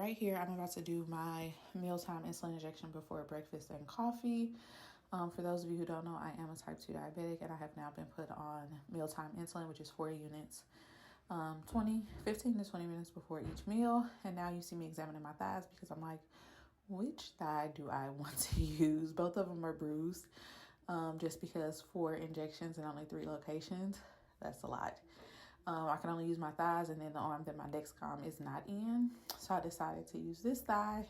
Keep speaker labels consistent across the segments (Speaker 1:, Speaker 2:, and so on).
Speaker 1: right here, I'm about to do my mealtime insulin injection before breakfast and coffee. For those of you who don't know, I am a type 2 diabetic, and I have now been put on mealtime insulin, which is 40 units, 15 to 20 minutes before each meal. And now you see me examining my thighs because I'm like, which thigh do I want to use? Both of them are bruised, just because 4 injections in only 3 locations, that's a lot. I can only use my thighs and then the arm that my Dexcom is not in. So I decided to use this thigh.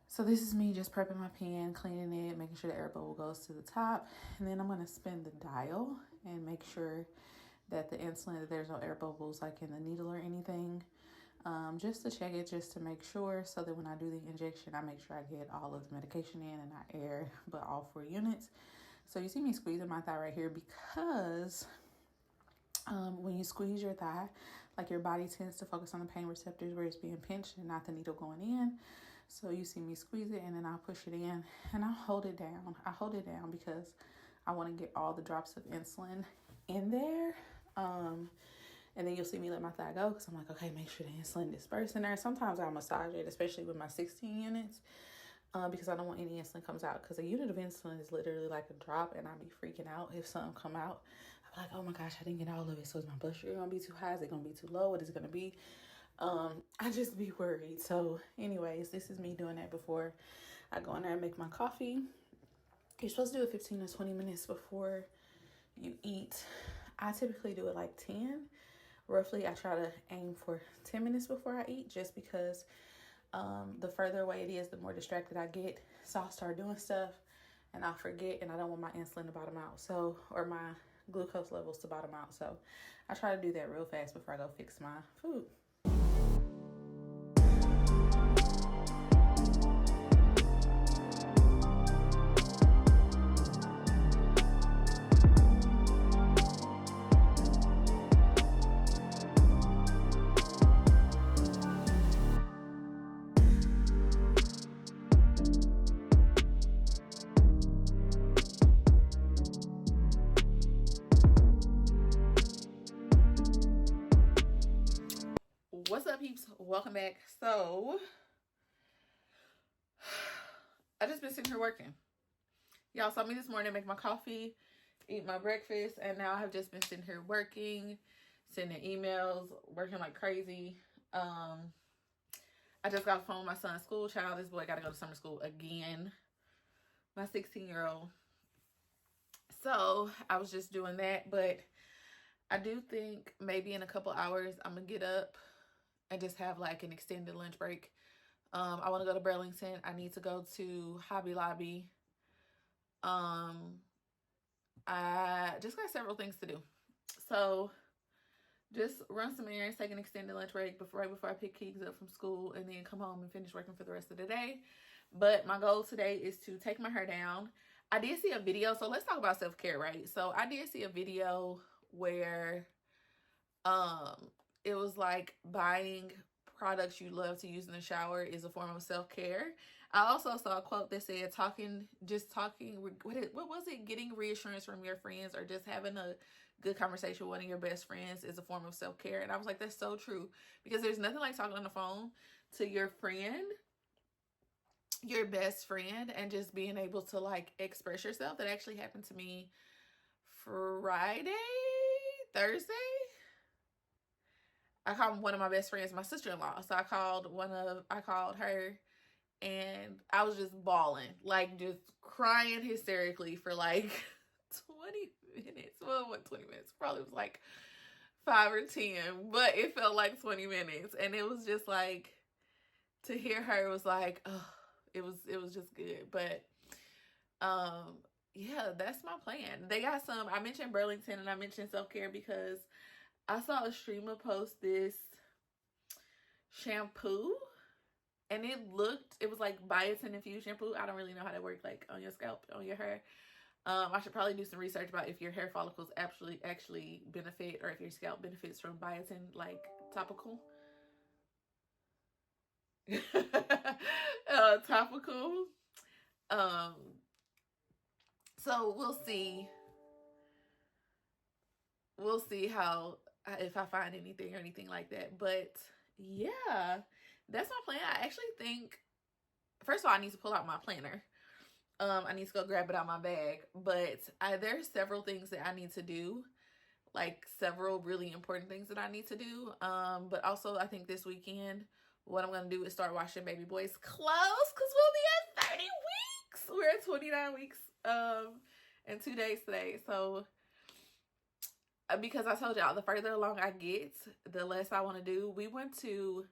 Speaker 1: So this is me just prepping my pan, cleaning it, making sure the air bubble goes to the top. And then I'm going to spin the dial and make sure that the insulin, that there's no air bubbles like in the needle or anything. Just to check it, just to make sure, so that when I do the injection, I make sure I get all of the medication in and not air, but all 4 units. So you see me squeezing my thigh right here because when you squeeze your thigh, like your body tends to focus on the pain receptors where it's being pinched and not the needle going in. So you see me squeeze it and then I'll push it in and I'll hold it down. I hold it down because I want to get all the drops of insulin in there. And then you'll see me let my thigh go because I'm like, okay, make sure the insulin disperses in there. Sometimes I'll massage it, especially with my 16 units. Because I don't want any insulin comes out, because a unit of insulin is literally like a drop, and I'd be freaking out if something come out. I'm like, oh my gosh, I didn't get all of it. So is my blood sugar gonna be too high? Is it gonna be too low? What is it gonna be? I just be worried. So anyways, this is me doing that before I go in there and make my coffee. You're supposed to do it 15 to 20 minutes before you eat. I typically do it like 10. Roughly, I try to aim for 10 minutes before I eat, just because the further away it is, the more distracted I get. So I'll start doing stuff and I'll forget, and I don't want my insulin to bottom out. So, or my glucose levels to bottom out. So I try to do that real fast before I go fix my food. What's up, peeps? Welcome back. So I just been sitting here working. Y'all saw me this morning make my coffee, eat my breakfast, and now I have just been sitting here working, sending emails, working like crazy. I just got off the phone with my son's school child. This boy got to go to summer school again, my 16-year-old. So I was just doing that, but I do think maybe in a couple hours I'm gonna get up and just have like an extended lunch break. I want to go to Burlington. I need to go to Hobby Lobby. I just got several things to do. So just run some errands, take an extended lunch break right before I pick Keegs up from school, and then come home and finish working for the rest of the day. But my goal today is to take my hair down. I did see a video, so let's talk about self-care, right? So I did see a video where it was like buying products you love to use in the shower is a form of self-care. I also saw a quote that said what was it? Getting reassurance from your friends or just having a good conversation with one of your best friends is a form of self-care. And I was like, that's so true, because there's nothing like talking on the phone to your friend, your best friend, and just being able to like express yourself. That actually happened to me Thursday. I called one of my best friends, my sister-in-law. So I called her, and I was just bawling, like just crying hysterically for like 20 minutes. Well, what 20 minutes? Probably was like 5 or 10, but it felt like 20 minutes. And it was just like, to hear her was like, oh, it was just good. But yeah, that's my plan. They got some, I mentioned Burlington and I mentioned self-care because I saw a streamer post this shampoo, and it was like biotin infused shampoo. I don't really know how that works, like on your scalp, on your hair. I should probably do some research about if your hair follicles actually benefit, or if your scalp benefits from biotin, like topical. Topical. So we'll see how, if I find anything or anything like that. But yeah, that's my plan. I actually think, first of all, I need to pull out my planner. I need to go grab it out my bag. But there's several things that I need to do, like several really important things that I need to do. But also, I think this weekend, what I'm going to do is start washing baby boy's clothes, because we'll be at 30 weeks. We're at 29 weeks and 2 days today. So, because I told y'all, the further along I get, the less I want to do. We went to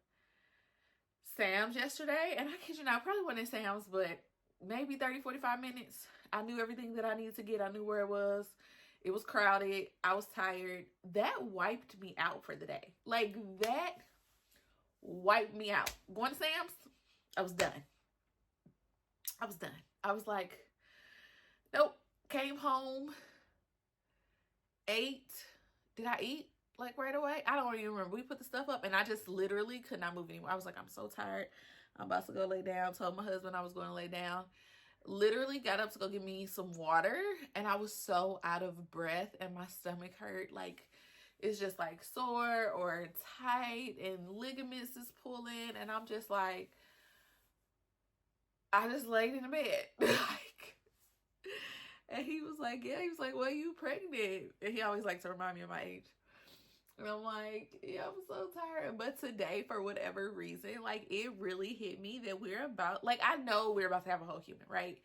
Speaker 1: Sam's yesterday, and I kid you not, I probably went in Sam's, but maybe 30, 45 minutes. I knew everything that I needed to get. I knew where it was. It was crowded. I was tired. That wiped me out for the day. Like, that wiped me out. Going to Sam's, I was done. I was like, nope. Came home, ate. Did I eat like right away? I don't even remember. We put the stuff up, and I just literally could not move anymore. I was like, I'm so tired. I'm about to go lay down. Told my husband I was going to lay down. Literally got up to go get me some water, and I was so out of breath, and my stomach hurt. Like, it's just like sore or tight, and ligaments is pulling, and I'm just like, I just laid in the bed. Like, and he was like, yeah. He was like, well, you pregnant? And he always likes to remind me of my age. And I'm like, yeah, I'm so tired. But today, for whatever reason, like, it really hit me that we're about, like, I know we're about to have a whole human, right?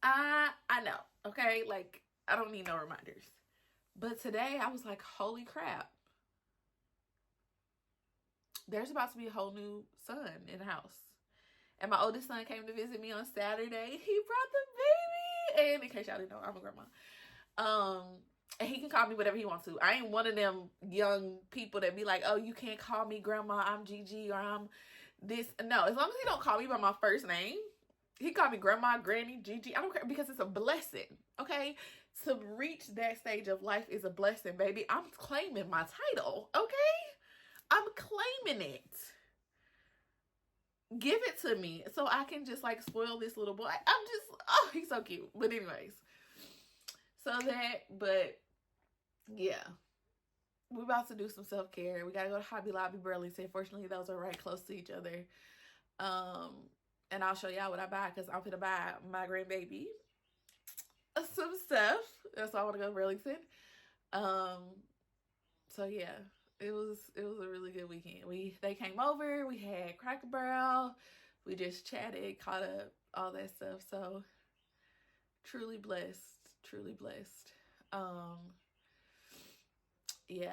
Speaker 1: I know, okay? Like, I don't need no reminders. But today, I was like, holy crap. There's about to be a whole new son in the house. And my oldest son came to visit me on Saturday. He brought the baby. And in case y'all didn't know, I'm a grandma. And he can call me whatever he wants to. I ain't one of them young people that be like, oh, you can't call me grandma, I'm Gigi, or I'm this. No, as long as he don't call me by my first name, he call me grandma, granny, Gigi. I don't care, because it's a blessing, okay? To reach that stage of life is a blessing, baby. I'm claiming my title, okay? I'm claiming it. Give it to me so I can just, like, spoil this little boy. I'm just, oh, he's so cute. But anyways, so that, but yeah, we're about to do some self-care. We gotta go to Hobby Lobby, Burlington. Fortunately, those are right close to each other. And I'll show y'all what I buy, because I'm gonna buy my grandbaby some stuff. That's why I want to go to Burlington. So yeah, it was a really good weekend. They came over, we had Cracker Barrel, we just chatted, caught up, all that stuff. So truly blessed. Yeah.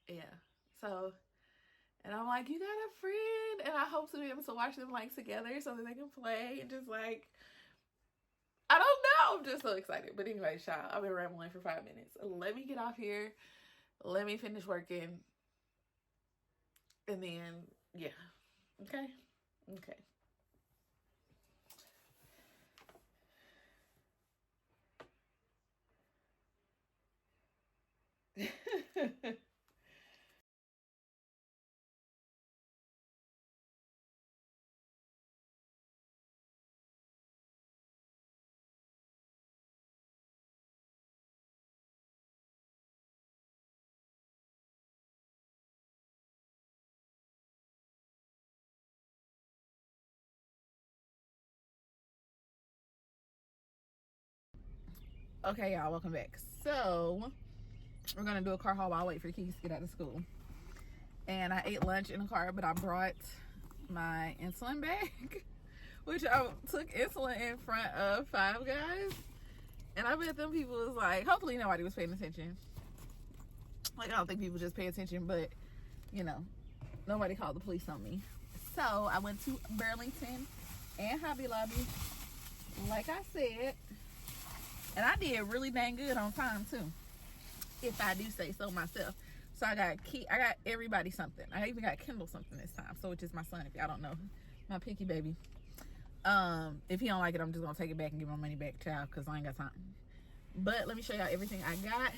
Speaker 1: Yeah. So, and I'm like, you got a friend, and I hope to be able to watch them, like, together so that they can play, and just, like, I don't know. I'm just so excited. But anyway, y'all, I've been rambling for 5 minutes. Let me get off here. Let me finish working. And then, yeah. Okay? Okay. Okay, y'all, welcome back. So, we're going to do a car haul while I wait for Keys to get out of school. And I ate lunch in the car, but I brought my insulin bag, which I took insulin in front of Five Guys. And I bet them people was like, hopefully nobody was paying attention. Like, I don't think people just pay attention, but, you know, nobody called the police on me. So, I went to Burlington and Hobby Lobby, like I said. And I did really dang good on time, too, if I do say so myself. So I got everybody something. I even got Kendall something this time. So, which is my son, if y'all don't know, my picky baby. If he don't like it, I'm just gonna take it back and give my money back, child, because I ain't got time. But let me show y'all everything I got.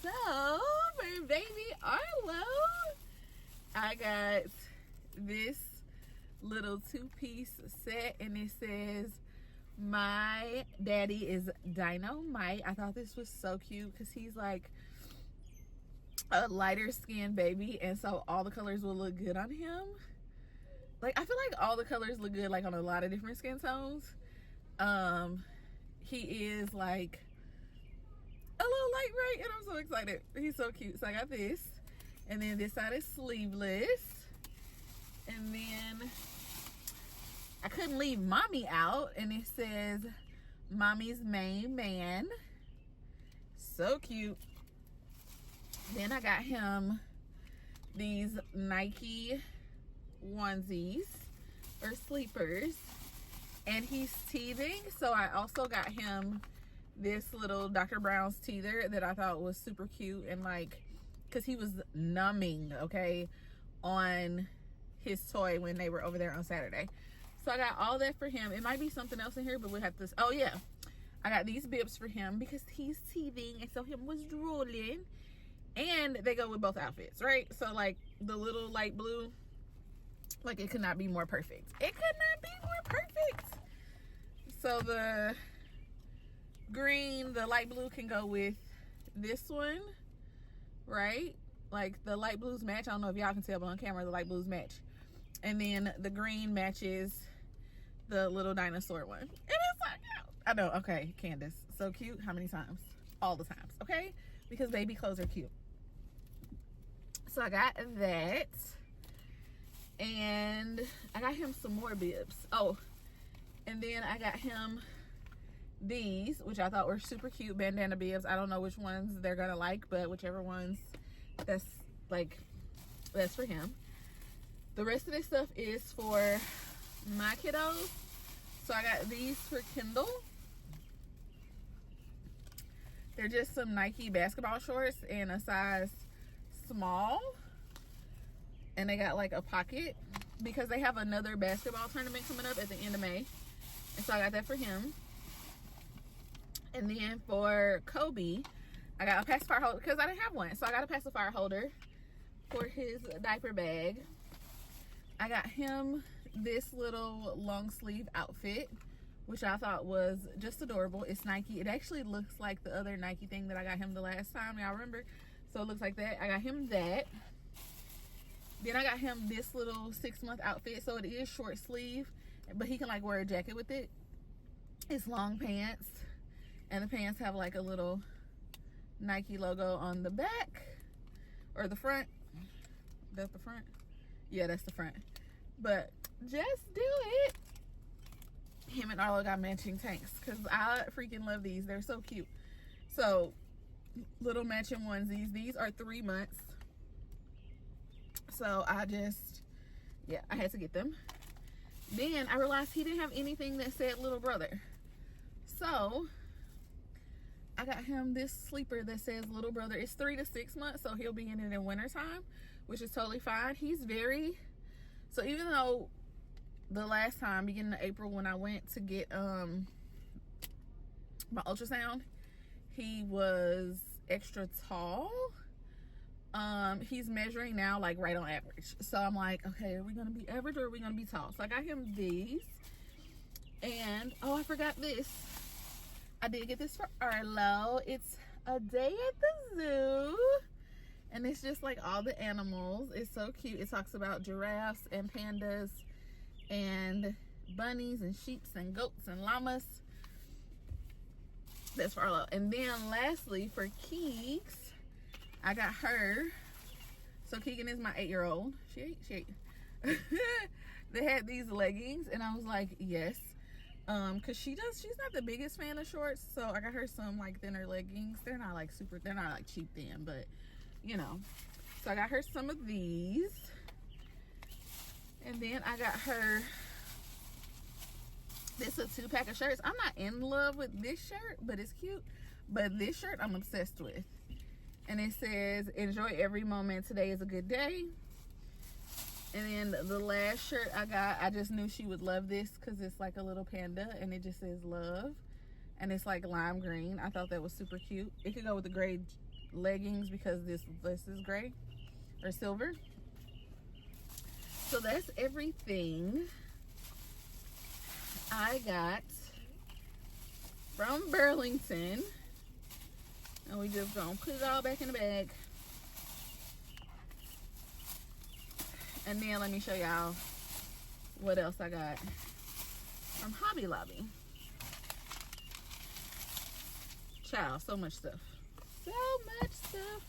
Speaker 1: So, for baby Arlo, I got this little 2-piece set, and it says, my daddy is dynamite. I thought this was so cute, because he's like a lighter skinned baby, and so all the colors will look good on him. Like, I feel like all the colors look good, like, on a lot of different skin tones. He is like a little light, right? And I'm so excited. He's so cute. So I got this, and then this side is sleeveless, and then I couldn't leave mommy out, and it says mommy's main man. So cute. Then I got him these Nike onesies or sleepers, and he's teething, so I also got him this little Dr. Brown's teether that I thought was super cute, and like, because he was numbing, okay, on his toy when they were over there on Saturday. So I got all that for him. It might be something else in here, but we'll have to, oh yeah, I got these bibs for him because he's teething, and so him was drooling, and they go with both outfits, right? So like the little light blue, like, it could not be more perfect. It could not be more perfect. So the green, the light blue can go with this one, right? Like, the light blues match. I don't know if y'all can tell, but on camera the light blues match. And then the green matches the little dinosaur one. And it's like, I know, okay, Candace, so cute. How many times? All the times, okay? Because baby clothes are cute. So I got that. And I got him some more bibs. Oh, and then I got him these, which I thought were super cute bandana bibs. I don't know which ones they're gonna like, but whichever ones, that's for him. The rest of this stuff is for my kiddos. So I got these for Kendall. They're just some Nike basketball shorts in a size small. And they got like a pocket because they have another basketball tournament coming up at the end of May. And so I got that for him. And then for Kobe, I got a pacifier holder because I didn't have one. So I got a pacifier holder for his diaper bag. I got him this little long sleeve outfit, which I thought was just adorable. It's Nike. It actually looks like the other Nike thing that I got him the last time. Y'all remember? So it looks like that. I got him that. Then I got him this little 6-month outfit. So it is short sleeve, but he can like wear a jacket with it. It's long pants, and the pants have like a little Nike logo on the back or the front. That's the front? Yeah, that's the front. But just do it. Him and Arlo got matching tanks because I freaking love these. They're so cute. So little matching onesies. These are 3 months. So I had to get them. Then I realized he didn't have anything that said little brother. So I got him this sleeper that says little brother. It's 3 to 6 months, so he'll be in it in winter time, which is totally fine. So even though the last time, beginning of April, when I went to get my ultrasound, he was extra tall. He's measuring now like right on average. So I'm like, okay, are we gonna be average or are we gonna be tall? So I got him these. And oh, I forgot this. I did get this for Arlo. It's a day at the zoo. And it's just like all the animals. It's so cute. It talks about giraffes and pandas and bunnies and sheeps and goats and llamas. That's for Arlo. And then lastly for Keeks, I got her. So Keegan is my 8-year-old. She ate. They had these leggings and I was like, yes. Cause she's not the biggest fan of shorts. So I got her some like thinner leggings. They're not like cheap thin, but you know. So I got her some of these. And then I got her this a 2-pack of shirts. I'm not in love with this shirt, but it's cute. But this shirt I'm obsessed with. And it says, enjoy every moment. Today is a good day. And then the last shirt I got, I just knew she would love this because it's like a little panda and it just says love. And it's like lime green. I thought that was super cute. It could go with the gray leggings because this is gray or silver. So that's everything I got from Burlington. And we just gonna put it all back in the bag
Speaker 2: And then let me show y'all what else I got from Hobby Lobby. Child, so much stuff. So much stuff.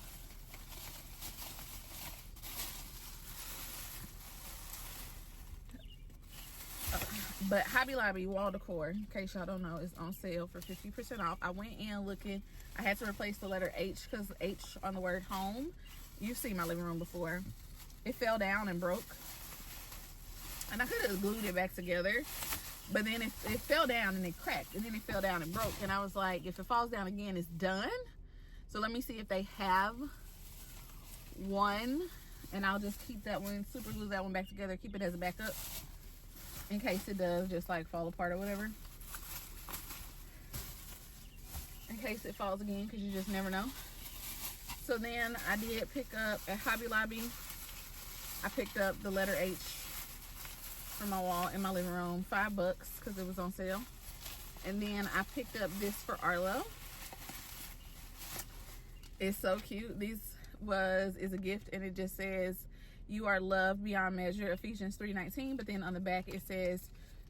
Speaker 2: But Hobby Lobby wall decor, in case y'all don't know, is on sale for 50% off. I went in looking. I had to replace the letter H because H on the word home. You've seen my living room before. It fell down and broke. And I could have glued it back together. But then it fell down and it cracked. And then it fell down and broke. And I was like, if it falls down again, it's done. So let me see if they have one. And I'll just keep that one, super glue that one back together. Keep it as a backup. In case it does just like fall apart or whatever. In case it falls again, because you just never know. So then I did pick up at Hobby Lobby. I picked up the letter H for my wall in my living room. $5 because it was on sale. And then I picked up this for Arlo. It's so cute. This is a gift, and it just says, "You are loved beyond measure," Ephesians 3:19. But then on the back it says,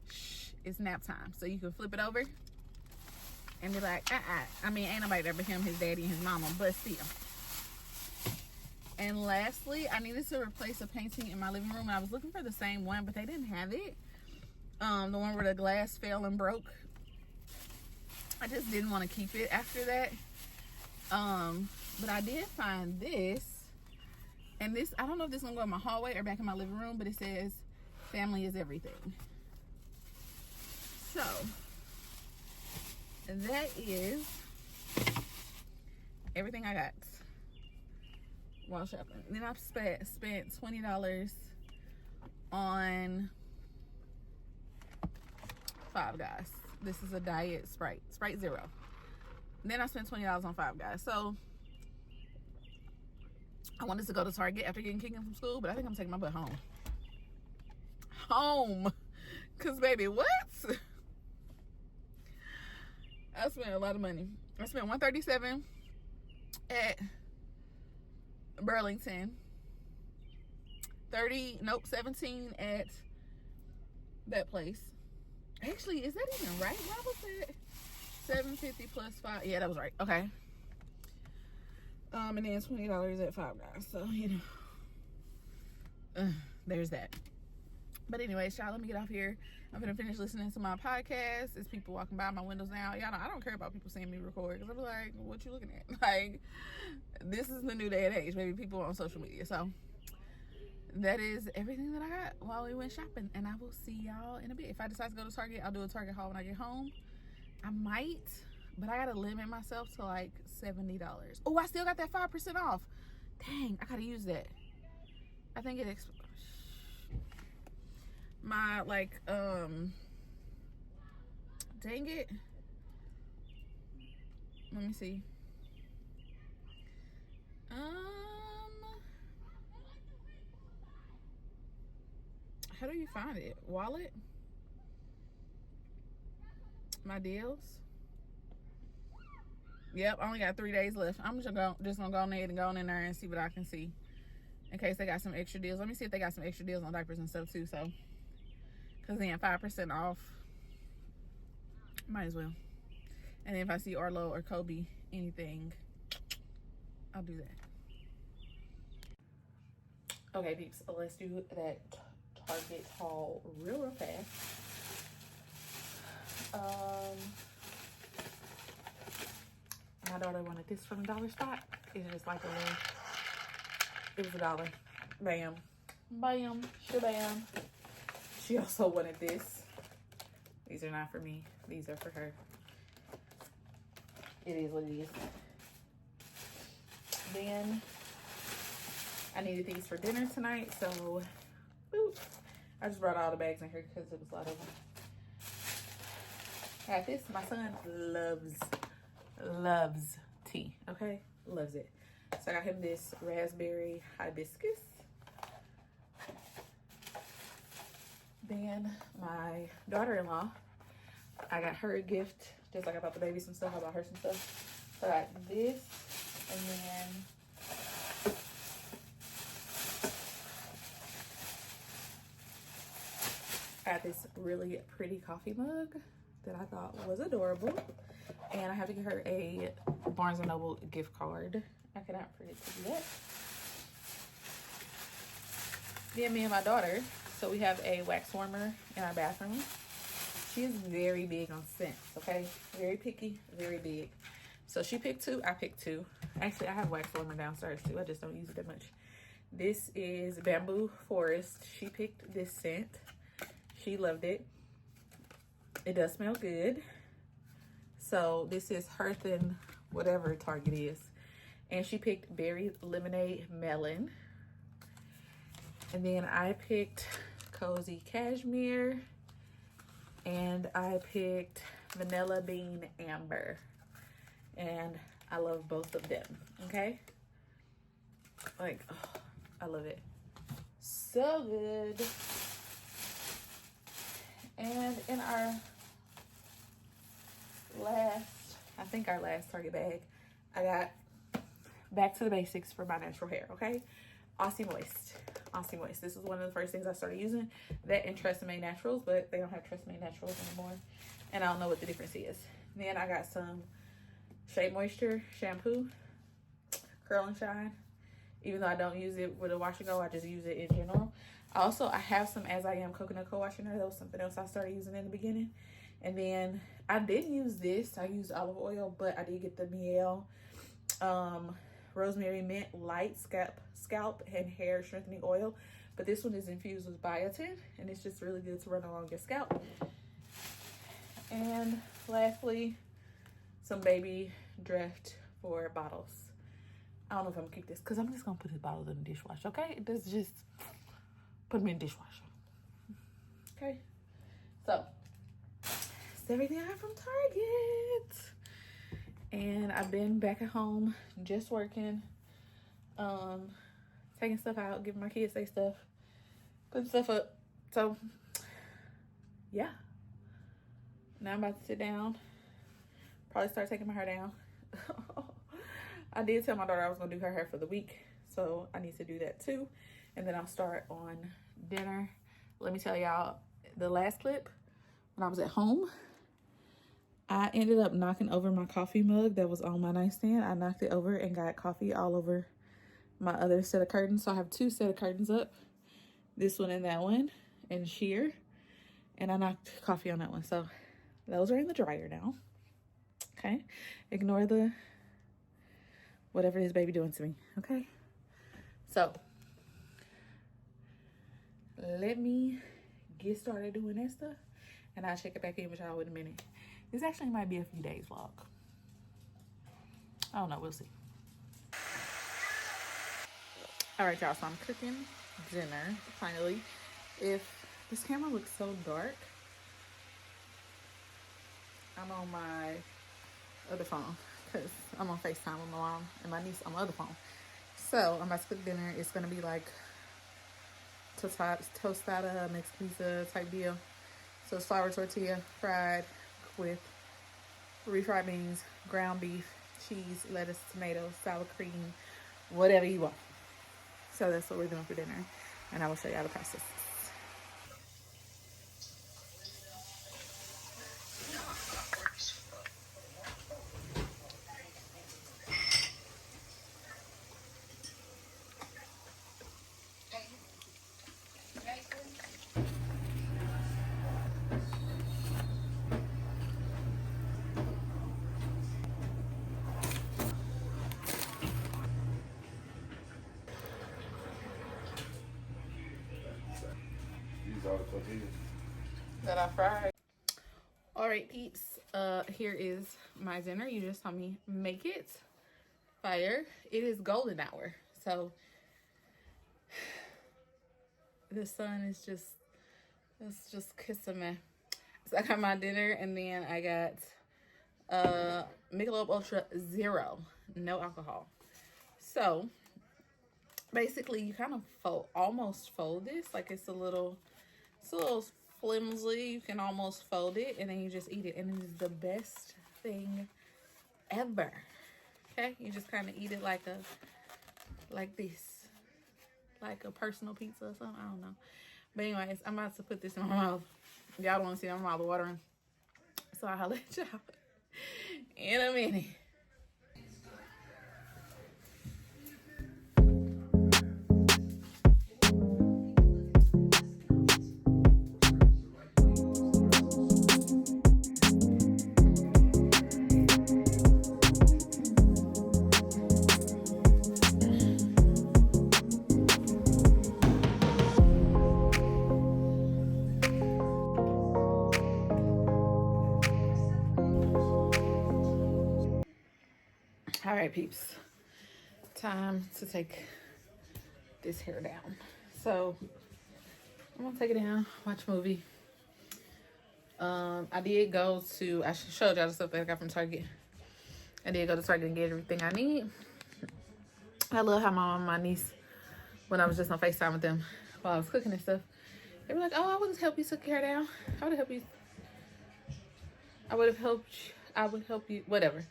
Speaker 2: "Shh, it's nap time." So you can flip it over and be like, I mean, ain't nobody there but him, his daddy, and his mama, but still. And lastly, I needed to replace a painting in my living room. And I was looking for the same one, but they didn't have it. The one where the glass fell and broke. I just didn't want to keep it after that. But I did find this. And this, I don't know if this is going to go in my hallway or back in my living room, but it says, "Family is everything." So, that is everything I got while shopping. Then I've spent $20 on Five Guys. This is a diet Sprite Zero. Then I spent $20 on Five Guys. So, I wanted to go to Target after getting kicked from school, but I think I'm taking my butt home. Because, baby, what? I spent a lot of money. I spent $137 at Burlington. 17 at that place. Actually, is that even right? Why was it $750 plus 5? Yeah, that was right. Okay. And then $20 at Five Guys. So, you know, there's that. But anyways, y'all, let me get off here. I'm gonna finish listening to my podcast. There's people walking by my windows now. Y'all know I don't care about people seeing me record, because I'm like, what you looking at? Like, this is the new day and age. Maybe people on social media. So that is everything that I got while we went shopping, and I will see y'all in a bit. If I decide to go to Target, I'll do a Target haul when I get home. I might, but I gotta limit myself to like $70. Oh, I still got that 5% off. Dang, I gotta use that. I think it my like dang it, let me see. How do you find it? Wallet, my deals. Yep, I only got 3 days left. I'm just gonna go ahead and go in there and see what I can see, in case they got some extra deals. Let me see if they got some extra deals on diapers and stuff too. So, because then 5% off, might as well. And then if I see Arlo or Kobe, anything, I'll do that. Okay, peeps, let's do that Target haul real fast. My daughter wanted this from the dollar spot. It's just like it was $1. Bam. Bam. Shabam. She also wanted this. These are not for me. These are for her. It is what it is. Then I needed these for dinner tonight, so boop. I just brought all the bags in here because it was a lot of them. I got this. My son loves tea. Okay, loves it. So I got him this raspberry hibiscus. Then my daughter-in-law, I got her a gift, just like I bought the baby some stuff. I bought her some stuff. So I got this, and then
Speaker 1: I got this really pretty coffee mug that I thought was adorable. And I have to get her a Barnes & Noble gift card. I cannot forget to do that. Then me and my daughter, so we have a wax warmer in our bathroom. She is very big on scents, okay? Very picky, very big. So she picked 2, I picked 2. Actually, I have wax warmer downstairs too. I just don't use it that much. This is Bamboo Forest. She picked this scent. She loved it. It does smell good. So this is Hearth and whatever Target is. And she picked Berry Lemonade Melon. And then I picked Cozy Cashmere. And I picked Vanilla Bean Amber. And I love both of them, okay? Like, oh, I love it. So good. And in our last Target bag, I got Back to the Basics for my natural hair, okay? Aussie Moist. Aussie Moist. This is one of the first things I started using. That and Tresemme Naturals, but they don't have Tresemme Naturals anymore. And I don't know what the difference is. Then I got some Shea Moisture shampoo, Curl and Shine. Even though I don't use it with a wash and go, I just use it in general. Also, I have some As I Am coconut co-washer. That was something else I started using in the beginning. And then I didn't use this. I used olive oil, but I did get the Miel Rosemary Mint Light Scalp and Hair Strengthening Oil. But this one is infused with biotin, and it's just really good to run along your scalp. And lastly, some baby Drift for bottles. I don't know if I'm gonna keep this because I'm just gonna put his bottles in the dishwasher, okay? This just put them in the dishwasher. Okay. So that's everything I have from Target. And I've been back at home just working, taking stuff out, giving my kids their stuff, putting stuff up. So yeah. Now I'm about to sit down, probably start taking my hair down. I did tell my daughter I was gonna do her hair for the week, so I need to do that too. And then I'll start on dinner. Let me tell y'all, the last clip, when I was at home, I ended up knocking over my coffee mug that was on my nightstand. I knocked it over and got coffee all over my other set of curtains. So I have 2 set of curtains up, this one and that one, and sheer. And I knocked coffee on that one. So those are in the dryer now. Okay, ignore the whatever this baby doing to me, okay? So let me get started doing that stuff, and I'll check it back in with y'all in a minute. This actually might be a few days vlog. I don't know, we'll see. All right, y'all, so I'm cooking dinner, finally. If this camera looks so dark, I'm on my other phone because I'm on FaceTime with my mom and my niece on my other phone. So I'm about to cook dinner. It's gonna be like tostada, mixed pizza type deal. So it's flour tortilla, fried with refried beans, ground beef, cheese, lettuce, tomatoes, sour cream, whatever you want. So that's what we're doing for dinner, and I will show y'all the process. That I fried. All right, peeps. Here is my dinner. You just saw me make it. Fire. It is golden hour. So the sun is just, it's just kissing me. So I got my dinner, and then I got Michelob Ultra Zero, no alcohol. So basically, you kind of almost fold this, like it's a little flimsy. You can almost fold it, and then you just eat it, and it is the best thing ever. Okay, you just kind of eat it like this, like a personal pizza or something. I don't know,
Speaker 2: But anyways, I'm about to put this in my mouth. Y'all don't want to see my mouth watering. So I'll let y'all in a minute. All right, peeps. Time to take this hair down. So I'm gonna take it down, watch a movie. I did go to, I showed y'all the stuff that I got from Target. I did go to Target and get everything I need. I love how my mom and my niece, when I was just on FaceTime with them while I was cooking and stuff, they were like, oh, I would help you take your hair down. I would help you. I would help you, whatever.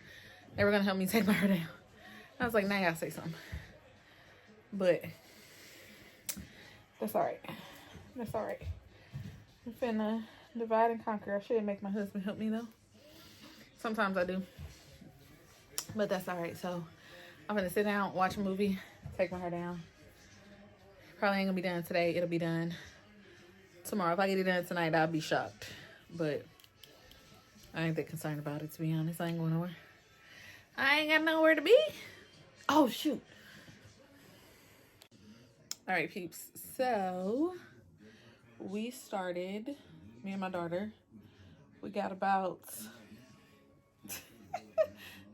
Speaker 2: They were gonna help me take my hair down. I was like, now y'all say something. But that's all right. That's all right. I'm finna divide and conquer. I should make my husband help me though. Sometimes I do. But that's all right. So I'm gonna sit down, watch a movie, take my hair down. Probably ain't gonna be done today. It'll be done tomorrow. If I get it done tonight, I'll be shocked. But I ain't that concerned about it, to be honest. I ain't going nowhere. I ain't got nowhere to be. Oh, shoot. All right, peeps. So we started, me and my daughter, we got about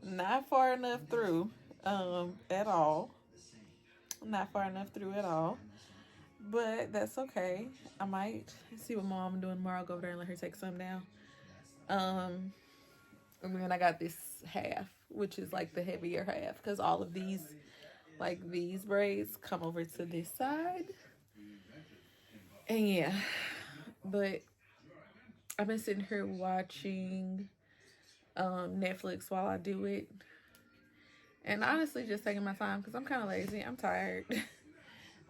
Speaker 2: not far enough through at all. Not far enough through at all. But that's okay. I might see what my mom doing tomorrow. I'll go over there and let her take some down. And then I got this half, which is like the heavier half, because all of these, like these braids, come over to this side. And yeah, but I've been sitting here watching Netflix while I do it. And honestly, just taking my time because I'm kind of lazy. I'm tired.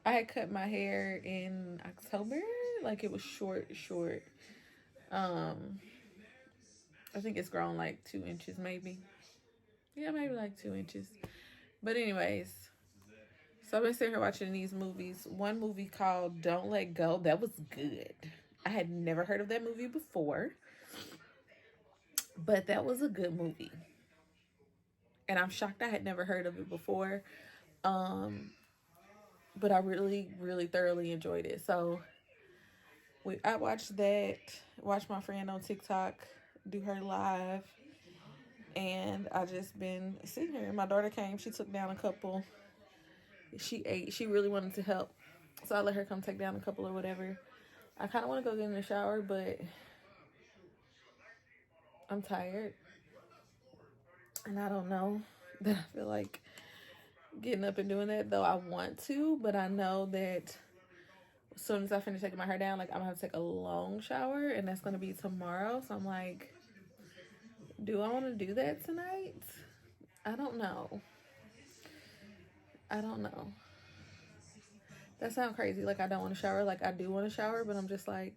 Speaker 2: I had cut my hair in October. Like it was short. I think it's grown like 2 inches maybe. Yeah, maybe like 2 inches. But anyways, so I've been sitting here watching these movies. One movie called Don't Let Go. That was good. I had never heard of that movie before. But that was a good movie. And I'm shocked I had never heard of it before. But I really, really thoroughly enjoyed it. So I watched that, watched my friend on TikTok do her live. And I just been sitting here. My daughter came, she took down a couple. She ate, she really wanted to help. So I let her come take down a couple or whatever. I kind of want to go get in the shower, but I'm tired. And I don't know that I feel like getting up and doing that, though I want to, but I know that as soon as I finish taking my hair down, like I'm gonna have to take a long shower, and that's gonna be tomorrow. So I'm like, do I want to do that tonight? I don't know. That sounds crazy. Like I don't want to shower. Like I do want to shower, but I'm just like,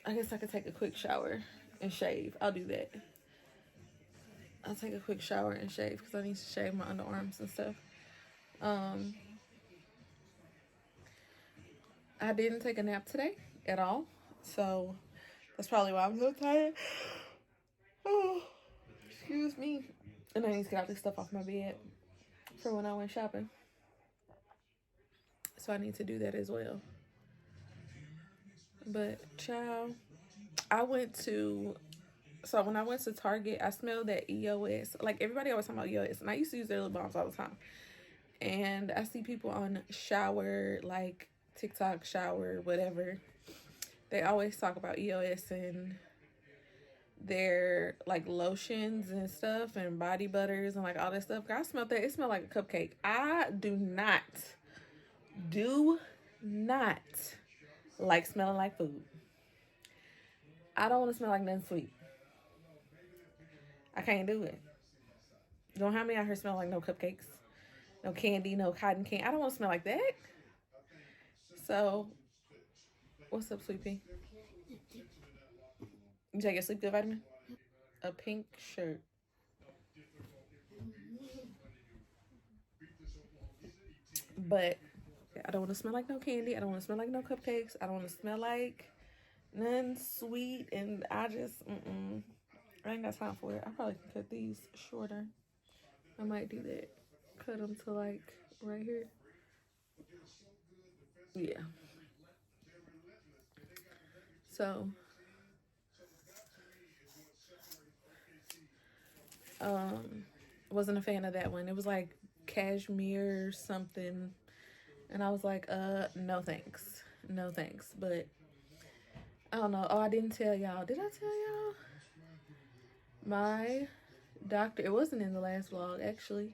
Speaker 2: I guess I could take a quick shower and shave. I'll do that. I'll take a quick shower and shave because I need to shave my underarms and stuff. I didn't take a nap today at all, so that's probably why I'm so tired. Oh, excuse me. And I need to get all this stuff off my bed for when I went shopping. So I need to do that as well. But child, so when I went to Target, I smelled that EOS. Like everybody always talking about EOS, and I used to use their lip balms all the time. And I see people on Shower, like TikTok, Shower, whatever. They always talk about EOS and their like lotions and stuff and body butters and like all that stuff. I smelled that. It smelled like a cupcake. I do not like smelling like food. I don't want to smell like nothing sweet. I can't do it. Don't have me out here smelling like no cupcakes, no candy, no cotton candy. I don't want to smell like that. So, what's up, Sweet Pea? You take a sleep good vitamin? A pink shirt. But I don't want to smell like no candy. I don't want to smell like no cupcakes. I don't want to smell like none sweet. And I just, I ain't got time for it. I probably can cut these shorter. I might do that. Cut them to like right here. Yeah. So, wasn't a fan of that one. It was like cashmere something. And I was like, no thanks. No thanks. But I don't know. Oh, I didn't tell y'all. Did I tell y'all? My doctor, it wasn't in the last vlog actually.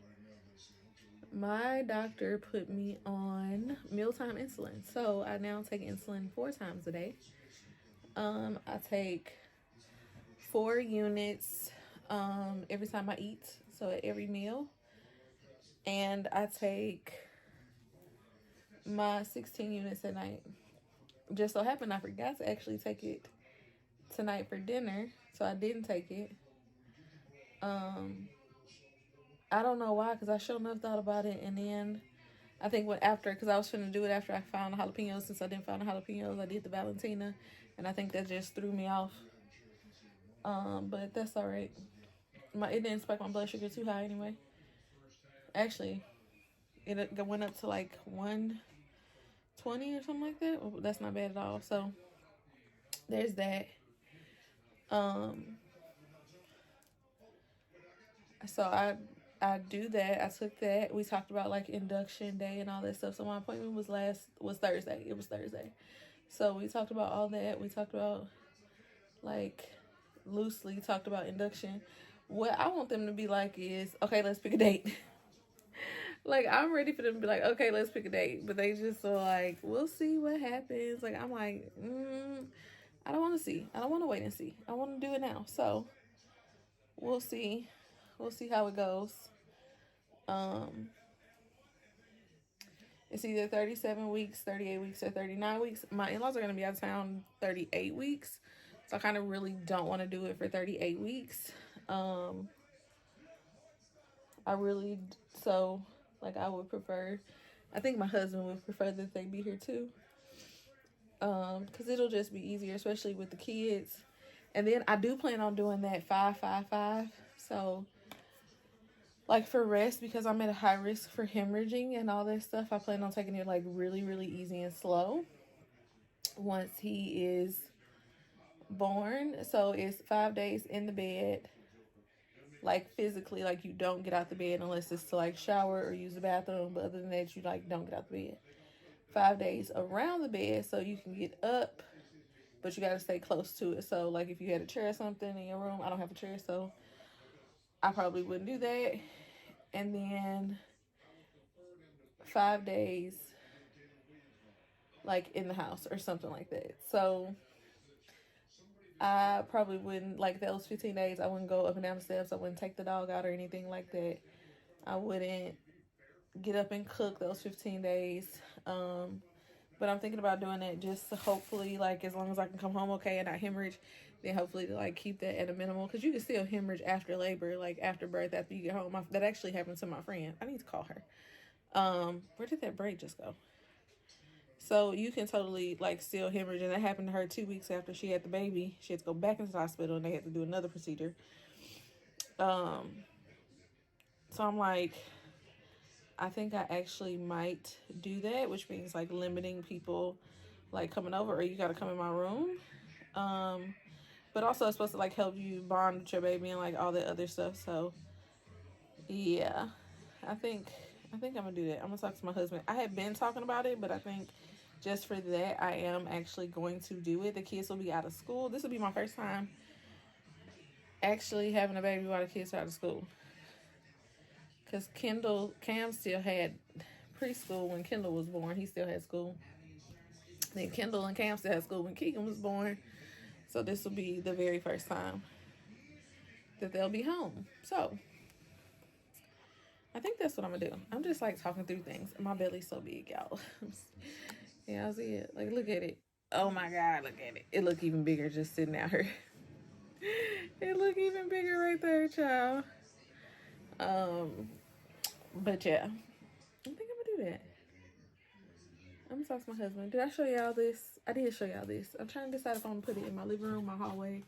Speaker 2: My doctor put me on mealtime insulin. So I now take insulin 4 times a day. I take 4 units every time I eat, so at every meal. And I take my 16 units at night. Just so happened I forgot to actually take it tonight for dinner, so I didn't take it. I don't know why, because I sure enough thought about it, and then I think because I was finna do it after I found the jalapenos. Since I didn't find the jalapenos, I did the Valentina, and I think that just threw me off. But that's all right. It didn't spike my blood sugar too high anyway. Actually, it went up to like 120 or something like that. Well, that's not bad at all. So there's that. So I do that. I took that. We talked about like induction day and all that stuff. So my appointment was Thursday. It was Thursday. So we talked about all that. We talked about like loosely talked about induction. What I want them to be like is, okay, let's pick a date. Like, I'm ready for them to be like, okay, let's pick a date. But they just are like, we'll see what happens. Like, I'm like, I don't want to see. I don't want to wait and see. I want to do it now. So we'll see. We'll see how it goes. It's either 37 weeks, 38 weeks, or 39 weeks. My in-laws are going to be out of town 38 weeks. So I kind of really don't want to do it for 38 weeks. I would prefer, I think my husband would prefer that they be here too. Because it'll just be easier, especially with the kids. And then I do plan on doing that 5-5-5. So, like for rest, because I'm at a high risk for hemorrhaging and all that stuff, I plan on taking it like really, really easy and slow once he is born. So it's 5 days in the bed, like physically, like you don't get out the bed unless it's to like shower or use the bathroom. But other than that, you like don't get out the bed. 5 days around the bed so you can get up, but you got to stay close to it. So like if you had a chair or something in your room, I don't have a chair, so I probably wouldn't do that. And then 5 days like in the house or something like that. So I probably wouldn't, like those 15 days, I wouldn't go up and down the steps. I wouldn't take the dog out or anything like that. I wouldn't get up and cook those 15 days. But I'm thinking about doing it just to hopefully, like, as long as I can come home okay and not hemorrhage, then hopefully to, like, keep that at a minimal. Because you can still hemorrhage after labor, like, after birth, after you get home. That actually happened to my friend. I need to call her. Where did that braid just go? So you can totally, like, still hemorrhage. And that happened to her 2 weeks after she had the baby. She had to go back into the hospital, and they had to do another procedure. So I'm like, I think I actually might do that, which means like limiting people like coming over, or you got to come in my room. But also it's supposed to like help you bond with your baby and like all that other stuff. So yeah, I think I'm gonna do that. I'm gonna talk to my husband. I had been talking about it, but I think just for that, I am actually going to do it. The kids will be out of school. This will be my first time actually having a baby while the kids are out of school. Because Cam still had preschool when Kendall was born. He still had school. Then Kendall and Cam still had school when Keegan was born. So this will be the very first time that they'll be home. So I think that's what I'm going to do. I'm just like talking through things. My belly's so big, y'all. Y'all see it? Like, look at it. Oh my God, look at it. It look even bigger just sitting out here. It look even bigger right there, child. But yeah, I think I'm gonna do that. I'm gonna talk to my husband. Did I show y'all this? I did show y'all this. I'm trying to decide if I'm gonna put it in my living room, my hallway,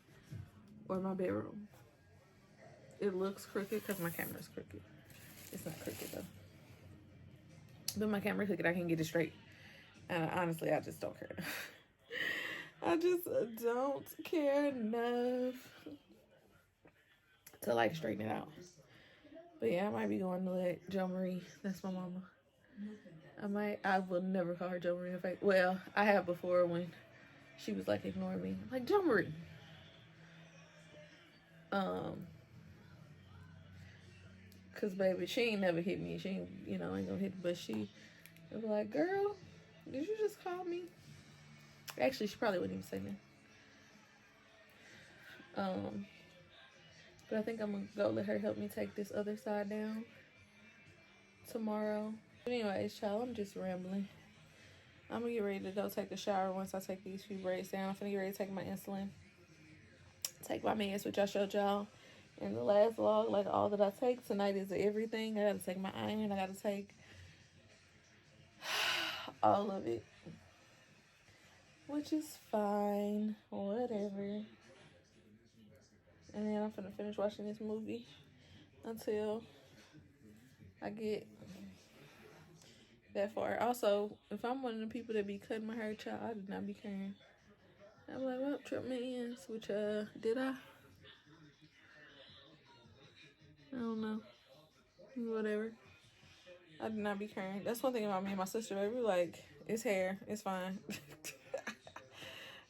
Speaker 2: or my bedroom. It looks crooked because my camera's crooked. It's not crooked though. But my camera crooked, I can get it straight. And honestly, I just don't care enough. I just don't care enough to like straighten it out. But yeah, I might be going to let Jo Marie, that's my mama. I will never call her Jo Marie in fact. Well, I have before when she was like ignoring me. I'm like, Jo Marie. Cause baby, she ain't never hit me. She ain't, ain't gonna hit me. But she was like, girl, did you just call me? Actually, she probably wouldn't even say that. But I think I'm gonna go let her help me take this other side down tomorrow. But anyways, child, I'm just rambling. I'm gonna get ready to go take a shower once I take these few braids down. I'm finna get ready to take my insulin, take my meds, which I showed y'all in the last vlog. Like all that I take tonight is everything. I gotta take my iron. I gotta take all of it, which is fine. Whatever. And then I'm finna finish watching this movie until I get that far. Also, if I'm one of the people that be cutting my hair, child, I did not be caring. I'm like, well, trip me in, which did I? I don't know. Whatever. I did not be caring. That's one thing about me and my sister. Baby, like, it's hair. It's fine.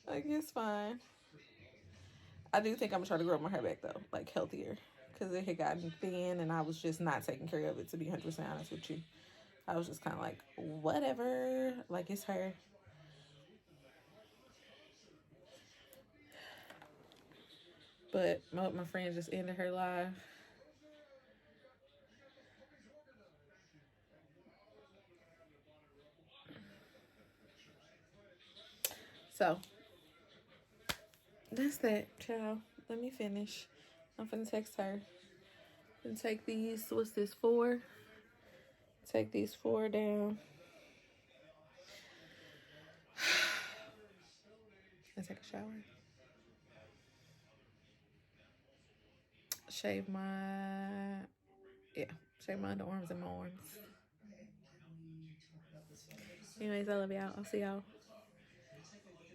Speaker 2: Like, it's fine. I do think I'm gonna try to grow my hair back though, like healthier, because it had gotten thin and I was just not taking care of it. To be 100% honest with you, I was just kind of like, whatever. Like, it's her. But my friend just ended her live. So that's that, child. Let me finish. I'm finna text her and take these. What's this, 4? Take these 4 down. And take a shower. Shave my underarms and my arms. Anyways, I love y'all. I'll see y'all